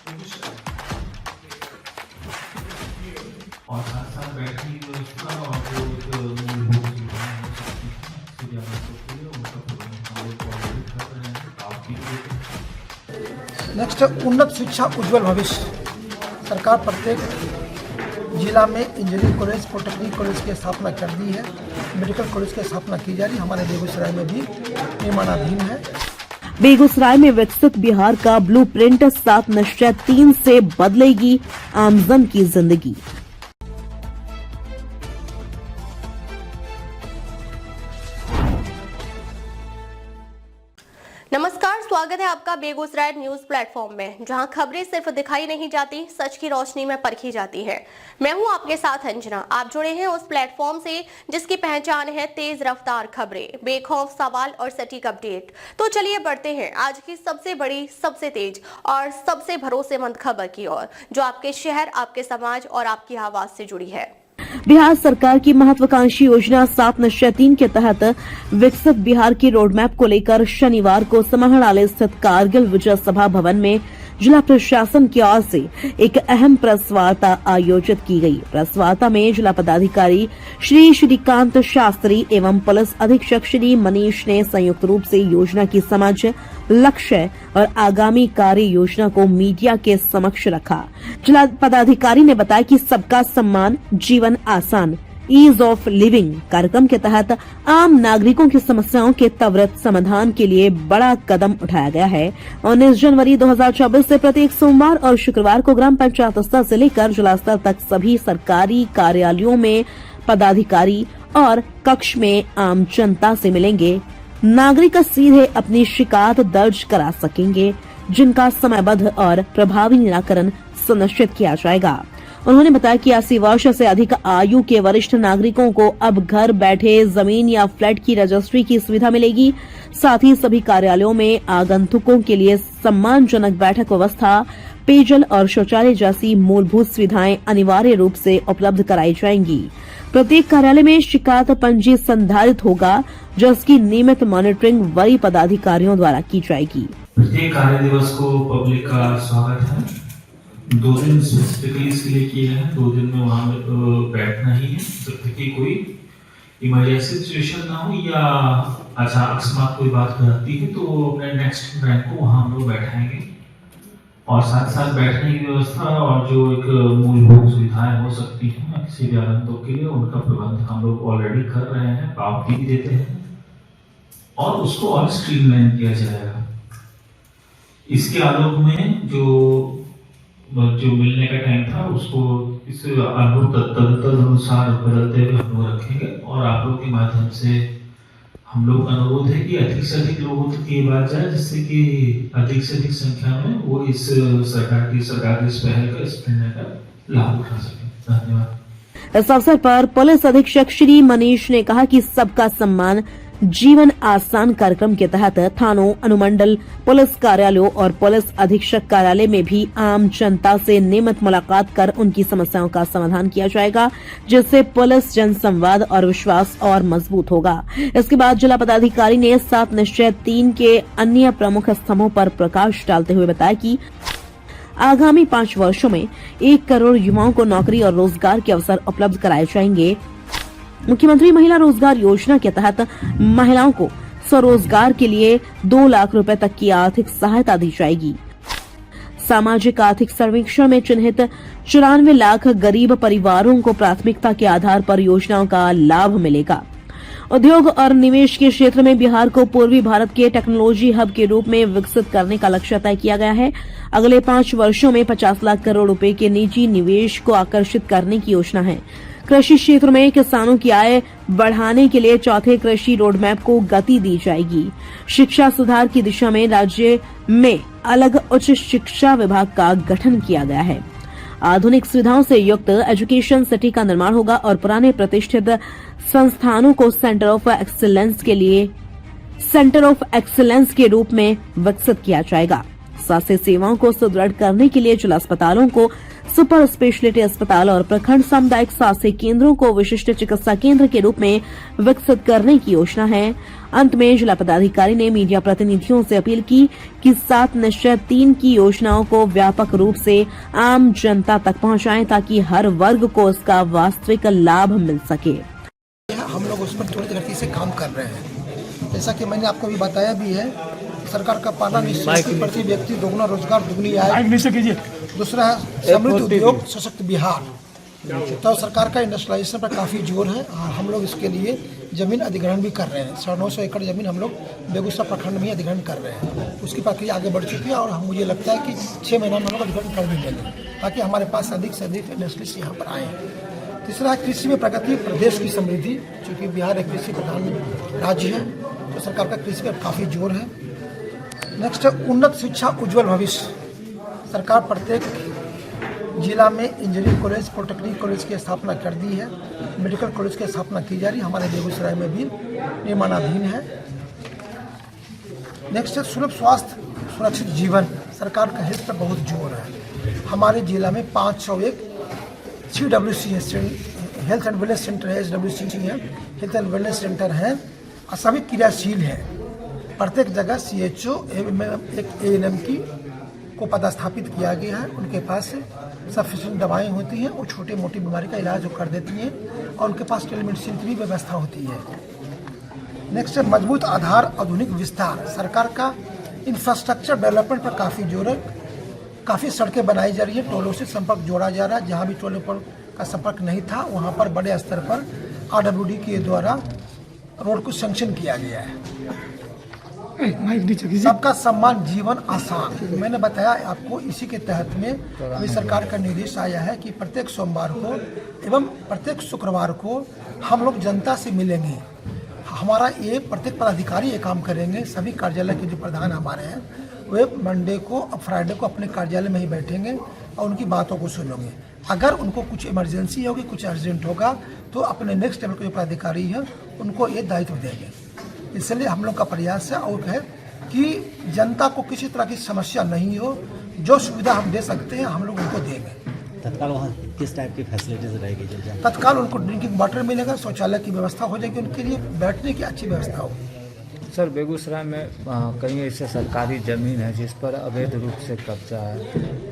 और साथ साथ बैठने की व्यवस्था और जो मूलभूत सुविधाएं हो सकती हैं इससे जानवरों के लिए उनका प्रबंध हम लोग ऑलरेडी कर रहे हैं, काफी देते हैं। नेक्स्ट, उन्नत शिक्षा उज्जवल भविष्य। सरकार प्रत्येक जिला में इंजीनियरिंग कॉलेज, पॉलिटेक्निक कॉलेज की स्थापना कर दी है। मेडिकल कॉलेज की स्थापना की जा रही है। हमारे बेगूसराय में भी निर्माणाधीन है। बेगूसराय में विकसित बिहार का ब्लूप्रिंट 7 निश्चय 3 से बदलेगी आमजन की जिंदगी। नमस्कार, स्वागत है आपका बेगूसराय न्यूज प्लेटफॉर्म में, जहां खबरें सिर्फ दिखाई नहीं जाती, सच की रोशनी में परखी जाती है। मैं हूं आपके साथ अंजना। आप जुड़े हैं उस प्लेटफॉर्म से जिसकी पहचान है तेज रफ्तार खबरें, बेखौफ सवाल और सटीक अपडेट। तो चलिए बढ़ते हैं आज की सबसे बड़ी, सबसे तेज और सबसे भरोसेमंद खबर की ओर, जो आपके शहर, आपके समाज और आपकी आवाज से जुड़ी है। बिहार सरकार की महत्वाकांक्षी योजना 7 निश्चय 3 के तहत विकसित बिहार की रोडमैप को लेकर शनिवार को समहरणालय स्थित कारगिल विजय सभा भवन में जिला प्रशासन की ओर से एक अहम प्रेस वार्ता आयोजित की गई। प्रेस वार्ता में जिला पदाधिकारी श्री श्रीकांत शास्त्री एवं पुलिस अधीक्षक श्री मनीष ने संयुक्त रूप से योजना की समझ, लक्ष्य और आगामी कार्य योजना को मीडिया के समक्ष रखा। जिला पदाधिकारी ने बताया कि सबका सम्मान, जीवन आसान, ईज ऑफ लिविंग कार्यक्रम के तहत आम नागरिकों की समस्याओं के त्वरित समाधान के लिए बड़ा कदम उठाया गया है। 19 जनवरी 2024 से प्रत्येक सोमवार और शुक्रवार को ग्राम पंचायत स्तर से लेकर जिला स्तर तक सभी सरकारी कार्यालयों में पदाधिकारी और कक्ष में आम जनता से मिलेंगे। नागरिक सीधे अपनी शिकायत दर्ज करा सकेंगे, जिनका समयबद्ध और प्रभावी निराकरण सुनिश्चित किया जाएगा। उन्होंने बताया कि 80 वर्ष से अधिक आयु के वरिष्ठ नागरिकों को अब घर बैठे जमीन या फ्लैट की रजिस्ट्री की सुविधा मिलेगी। साथ ही सभी कार्यालयों में आगंतुकों के लिए सम्मानजनक बैठक व्यवस्था, पेयजल और शौचालय जैसी मूलभूत सुविधाएं अनिवार्य रूप से उपलब्ध कराई जाएंगी। प्रत्येक कार्यालय में शिकायत पंजी संधारित होगा, जिसकी नियमित मॉनिटरिंग वरीय पदाधिकारियों द्वारा की जाएगी। प्रत्येक कार्य दिवस को पब्लिक का स्वागत है। 2 दिन स्पेसिफिकली इसके लिए किए हैं। 2 दिन में वहाँ बैठना ही है, जब तक कि कोई इमरजेंसी सिचुएशन ना हो या अकस्मात कोई बात रहती है तो अपने नेक्स्ट रैंक को वहाँ हम लोग बैठाएंगे। और साथ साथ बैठने की व्यवस्था और जो एक मूलभूत सुविधाएं हो सकती हैं किसी भी आगंतुक के लिए, उनका प्रबंध हम लोग ऑलरेडी कर रहे हैं, पावती भी देते हैं और उसको और स्ट्रीमलाइन किया जाएगा। इसके आलोक में जो मिलने का टाइम था उसको इस अनुभव तदनुसार बदलते हुए हम लोग रखेंगे। और आप लोग के माध्यम से हम लोग अनुरोध है कि अधिक से अधिक लोगों तक ये बात जाए, जिससे कि अधिक से अधिक संख्या में वो इस सरकार की इस पहल का, इस निर्णय का लाभ उठा सकें। धन्यवाद। इस अवसर पर पुलिस अधीक्षक श्री मनीष ने कहा कि सबका सम्मान, जीवन आसान कार्यक्रम के तहत थानों, अनुमंडल पुलिस कार्यालयों और पुलिस अधीक्षक कार्यालय में भी आम जनता से नियमित मुलाकात कर उनकी समस्याओं का समाधान किया जाएगा, जिससे पुलिस जनसंवाद और विश्वास और मजबूत होगा। इसके बाद जिला पदाधिकारी ने 7 निश्चय 3 के अन्य प्रमुख स्तंभों पर प्रकाश डालते हुए बताया कि आगामी 5 वर्षों में 1 करोड़ युवाओं को नौकरी और रोजगार के अवसर उपलब्ध कराए जाएंगे। मुख्यमंत्री महिला रोजगार योजना के तहत महिलाओं को स्वरोजगार के लिए 2 लाख रुपए तक की आर्थिक सहायता दी जाएगी। सामाजिक आर्थिक सर्वेक्षण में चिन्हित 94 लाख गरीब परिवारों को प्राथमिकता के आधार पर योजनाओं का लाभ मिलेगा। उद्योग और निवेश के क्षेत्र में बिहार को पूर्वी भारत के टेक्नोलॉजी हब के रूप में विकसित करने का लक्ष्य तय किया गया है। अगले 5 वर्षों में 50 लाख करोड़ रुपए के निजी निवेश को आकर्षित करने की योजना है। कृषि क्षेत्र में किसानों की आय बढ़ाने के लिए चौथे कृषि रोडमैप को गति दी जाएगी। शिक्षा सुधार की दिशा में राज्य में अलग उच्च शिक्षा विभाग का गठन किया गया है। आधुनिक सुविधाओं से युक्त एजुकेशन सिटी का निर्माण होगा और पुराने प्रतिष्ठित संस्थानों को सेंटर ऑफ एक्सीलेंस के रूप में विकसित किया जाएगा। स्वास्थ्य सेवाओं को सुदृढ़ करने के लिए जिला अस्पतालों को सुपर स्पेशलिटी अस्पताल और प्रखंड सामुदायिक स्वास्थ्य केंद्रों को विशिष्ट चिकित्सा केंद्र के रूप में विकसित करने की योजना है। अंत में जिला पदाधिकारी ने मीडिया प्रतिनिधियों से अपील की कि 7 निश्चय 3 की योजनाओं को व्यापक रूप से आम जनता तक पहुंचाएं ताकि हर वर्ग को इसका वास्तविक लाभ मिल सके। हम लोग उस पर त्वरित गति से काम कर रहे हैं। जैसा कि मैंने आपको भी बताया भी है, सरकार का पहला निश्चय प्रति व्यक्ति दोगुना रोजगार दुगनी आय, दूसरा है समृद्ध उद्योग सशक्त बिहार। तो सरकार का इंडस्ट्रियलाइजेशन पर काफ़ी जोर है और हम लोग इसके लिए जमीन अधिग्रहण भी कर रहे हैं। 950 एकड़ जमीन हम लोग बेगूसराय प्रखंड में अधिग्रहण कर रहे हैं। उसकी प्रक्रिया आगे बढ़ चुकी है और मुझे लगता है कि 6 महीना में हम लोग अधिग्रहण कर भी लेंगे ताकि हमारे पास अधिक से अधिक इंडस्ट्रीज यहाँ पर आए। तीसरा है कृषि में प्रगति, प्रदेश की समृद्धि। चूँकि बिहार एक कृषि प्रधान राज्य है तो सरकार का कृषि पर काफ़ी जोर है। नेक्स्ट है उन्नत शिक्षा, उज्जवल भविष्य। सरकार प्रत्येक जिला में इंजीनियरिंग कॉलेज, पॉलिटेक्निक कॉलेज की स्थापना कर दी है। मेडिकल कॉलेज की स्थापना की जा रही है, हमारे बेगूसराय में भी निर्माणाधीन है। नेक्स्ट है सुलभ स्वास्थ्य, सुरक्षित जीवन। सरकार का हेल्थ पर बहुत जोर है। हमारे जिला में 501 CWC है, हेल्थ एंड वेलनेस सेंटर है, SWC है, हेल्थ एंड वेलनेस सेंटर है और सभी क्रियाशील है। प्रत्येक जगह CHO एवं एक ANM की को पदस्थापित किया गया है। उनके पास सफिशिएंट दवाएं होती हैं, वो छोटी मोटी बीमारी का इलाज कर देती हैं और उनके पास टेलीमेडिसिन की भी व्यवस्था होती है। नेक्स्ट है मजबूत आधार, आधुनिक विस्तार। सरकार का इंफ्रास्ट्रक्चर डेवलपमेंट पर काफ़ी जोर है। काफ़ी सड़कें बनाई जा रही है, टोलों से संपर्क जोड़ा जा रहा है। जहाँ भी टोलों पर का संपर्क नहीं था वहाँ पर बड़े स्तर पर RWD के द्वारा रोड को सैंक्शन किया गया है। सबका सम्मान, जीवन आसान। मैंने बताया आपको, इसी के तहत में अभी सरकार का निर्देश आया है कि प्रत्येक सोमवार को एवं प्रत्येक शुक्रवार को हम लोग जनता से मिलेंगे। हमारा ये प्रत्येक पदाधिकारी ये काम करेंगे। सभी कार्यालय के जो प्रधान हमारे हैं वे मंडे को और फ्राइडे को अपने कार्यालय में ही बैठेंगे और उनकी बातों को सुनेंगे। अगर उनको कुछ इमरजेंसी होगी, कुछ अर्जेंट होगा तो अपने नेक्स्ट लेवल के जो पदाधिकारी हैं उनको ये दायित्व देंगे। इसलिए हम लोग का प्रयास है और है कि जनता को किसी तरह की समस्या नहीं हो। जो सुविधा हम दे सकते हैं हम लोग उनको देंगे। तत्काल वहाँ किस टाइप की फैसिलिटीज रहेगी? तत्काल उनको ड्रिंकिंग वाटर मिलेगा, शौचालय की व्यवस्था हो जाएगी, उनके लिए बैठने की अच्छी व्यवस्था होगी। सर, बेगूसराय में कहीं ऐसे सरकारी ज़मीन है जिस पर अवैध रूप से कब्जा है,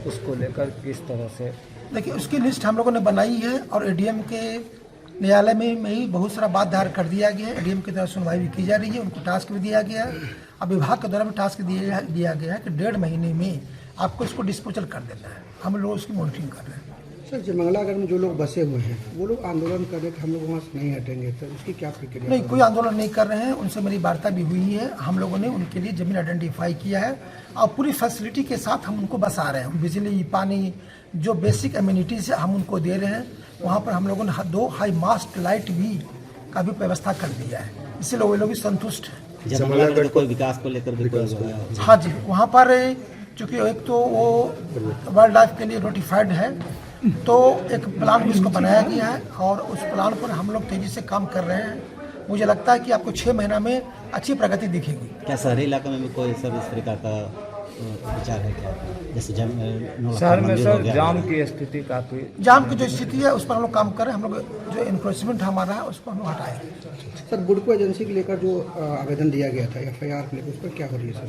उसको लेकर किस तरह से? देखिए, उसकी लिस्ट हम लोगों ने बनाई है और ADM के न्यायालय में ही बहुत सारा बात दायर कर दिया गया है। ADM की तरफ सुनवाई भी की जा रही है, उनको टास्क भी दिया गया है। अब विभाग के द्वारा भी टास्क दिया गया है कि 1.5 महीने में आपको इसको डिस्पोजल कर देना है। हम लोग उसकी मॉनिटरिंग कर रहे हैं। सर, जयमंगलागढ़ में जो लोग बसे हुए हैं वो लोग आंदोलन कर रहे हैं कि हम लोग वहाँ से नहीं हटेंगे, तो उसकी क्या प्रक्रिया? नहीं, कोई आंदोलन नहीं कर रहे हैं। उनसे मेरी वार्ता भी हुई है। हम लोगों ने उनके लिए ज़मीन आइडेंटिफाई किया है और पूरी फैसिलिटी के साथ हम उनको बसा रहे हैं। बिजली, पानी, जो बेसिक एम्यूनिटीज़ है हम उनको दे रहे हैं। वहाँ पर हम लोगों ने 2 हाई मास्ट लाइट भी का भी व्यवस्था कर दिया है, इसलिए वो लोग भी संतुष्ट हैं। जयमंगलागढ़ कोई विकास को लेकर भी कोई? हाँ जी, वहाँ पर चूँकि एक तो वो वाइल्ड लाइफ के लिए नोटिफाइड है तो एक प्लान भी उसको बनाया गया है और उस प्लान पर हम लोग तेज़ी से काम कर रहे हैं। मुझे लगता है कि आपको 6 महीना में अच्छी प्रगति दिखेगी। क्या शहरी इलाके में भी कोई सब इस प्रकार का विचार है क्या? जैसे शहर में सर जाम की स्थिति काफ़ी, जाम की जो स्थिति है उस पर हम लोग काम कर रहे हैं। हम लोग जो इन्क्रोचमेंट हमारा है उसको हम लोग हटाएंगे। सर, बुडको एजेंसी को लेकर जो आवेदन दिया गया था FIR को लेकर, उस पर क्या हो रही है सर?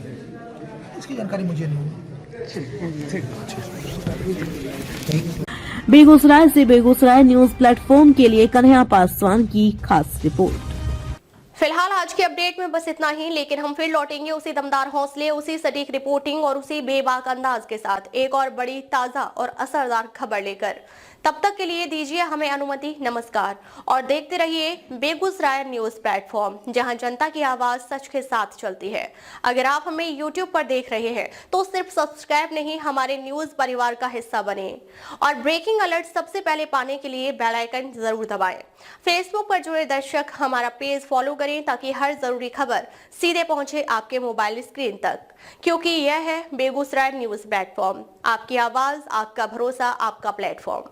इसकी जानकारी मुझे नहीं है। बेगूसराय से बेगूसराय न्यूज प्लेटफॉर्म के लिए कन्हैया पासवान की खास रिपोर्ट। फिलहाल आज के अपडेट में बस इतना ही, लेकिन हम फिर लौटेंगे उसी दमदार हौसले, उसी सटीक रिपोर्टिंग और उसी बेबाक अंदाज के साथ एक और बड़ी, ताजा और असरदार खबर लेकर। तब तक के लिए दीजिए हमें अनुमति। नमस्कार और देखते रहिए बेगूसराय न्यूज प्लेटफॉर्म, जहां जनता की आवाज सच के साथ चलती है। अगर आप हमें YouTube पर देख रहे हैं तो सिर्फ सब्सक्राइब नहीं, हमारे न्यूज परिवार का हिस्सा बने और ब्रेकिंग अलर्ट सबसे पहले पाने के लिए बेल आइकन जरूर दबाएं। फेसबुक पर जुड़े दर्शक हमारा पेज फॉलो करें ताकि हर जरूरी खबर सीधे पहुंचे आपके मोबाइल स्क्रीन तक, क्योंकि यह है बेगूसराय न्यूज प्लेटफॉर्म, आपकी आवाज, आपका भरोसा, आपका प्लेटफॉर्म।